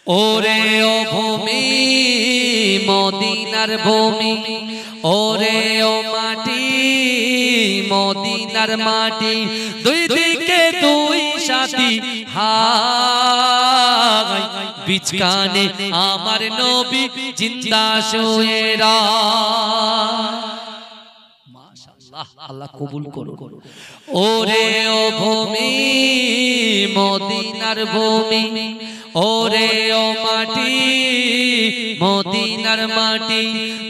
ওরে ও ভূমি মদিনার ভূমি, ওরে ও মাটি মদিনার মাটি, দুই দিকে দুই সাথী হায়, বিচকানে আমার নবী জিন্দা শুয়ে মাশাআল্লাহ, আল্লাহ কবুল করুন। ওরে ও ভূমি মদিনার ভূমি, ওরে ও মাটি মদিনার মাটি,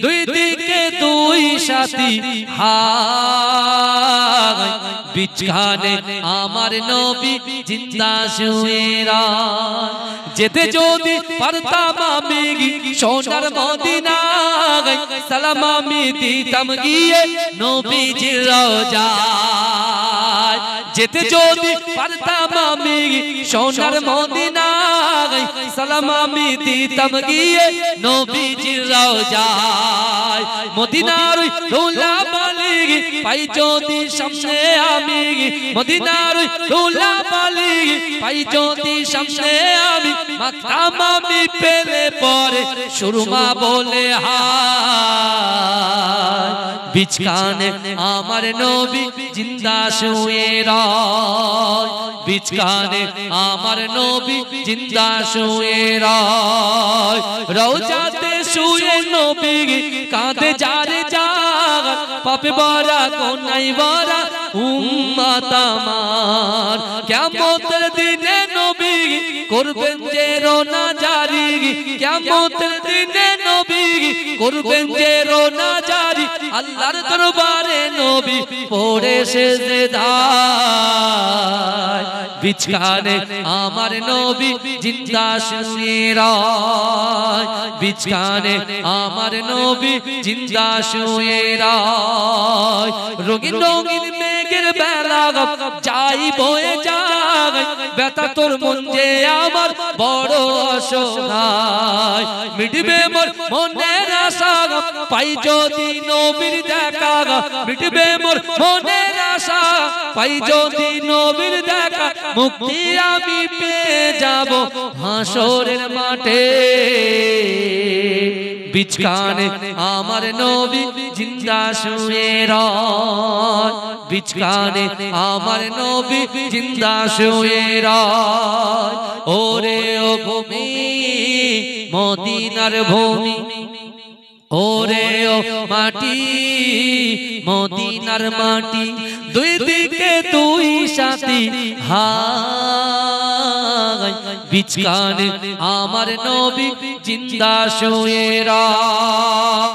দুই দিকে দুই সাথী হায়, বিচখানে আমার নবী জিন্দা শুয়ে যেতে যদি পারতাম আমি সোনার মদিনায়, সালাম আমি দিতাম গিয়ে নবীজির রওজায়। যেতে যদি পারতাম আমি সোনার মদিনায়, সালাম আমি দিতাম গিয়ে নবীজির রওজায়। মদিনার রৌলা বালি পাই যদি সামনে আমি, মদিনার রৌলা বালি পাই যদি সামনে আমি, মাকাম আমি পেলে পরে সুরমা বলে হায়, বিচখানে আমার নবী জিন্দা শুয়ে রয়, বিচখানে আমার নবী জিন্দা শুয়ে রয়। রওজাতে শুয়ে নবী কাঁদে যারে যার, পাপে ভরা গুনাহে ভরা উম্মত আমার। কিয়ামতের দিনে নবী করবেন যে রোনা জারি, কিয়ামতের দিনে নবী করবেন যে রোনা জারি, আল্লাহর দরবারে নবী পড়ে সেজদায়, বিচখানে আমার নবী জিন্দা শুয়ে রয়, বিচখানে আমার নবী জিন্দা শুয়ে রয়। রঙিন রঙিন মেঘের বেলা যাই বয়ে যায়, ব্যথা তোর মন যে আমার বড় অসহায়, মিটবে মোর মনের আশা পাই যদি নবীর দেখা, মিটবে মোর মনের আশা পাই যদি নবীর দেখা, মুক্তি আমি পেয়ে যাব হাসরের মাঠে, বিচখানে আমার নবী জিন্দা শুয়ে রয়, বিচখানে আমার নবী জিন্দা শুয়ে রয়। ওরে ও ভূমি মদিনার ভূমি, ওরে ও মাটি মদিনার মাটি, দুই দিকে দুই সাথী হায়, বিচখানে আমার নবী জিন্দা শুয়ে রয়।